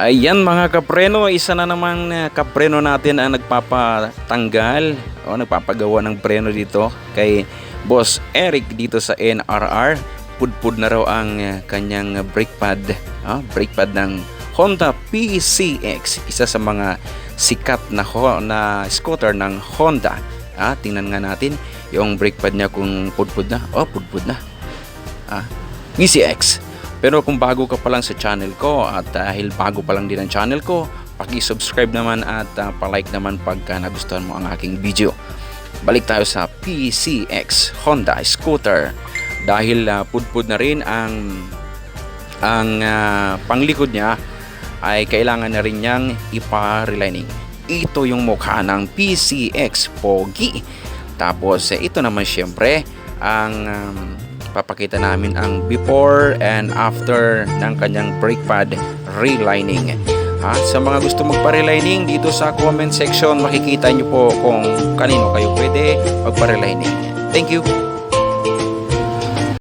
Ayan mga kapreno, isa na namang kapreno natin ang nagpapatanggal o nagpapagawa ng preno dito kay Boss Eric dito sa NRR. Pudpud na raw ang kanyang brake pad ng Honda PCX, isa sa mga sikat na scooter ng Honda. Tingnan nga natin yung brake pad niya kung pudpud na. Pudpud na. PCX. Pero kung bago ka pa lang sa channel ko at dahil bago pa lang din ang channel ko, paki-subscribe naman at pa-like naman pagka nagustuhan mo ang aking video. Balik tayo sa PCX Honda scooter. Dahil pudpud na rin ang panglikod niya, ay kailangan na rin niyang ipa-relining. Ito yung mukha ng PCX Pogi. Tapos ito naman syempre ang papakita namin ang before and after ng kanyang brake pad relining. Sa mga gusto magpa-relining, dito sa comment section makikita nyo po kung kanino kayo pwede magpa-relining. Thank you!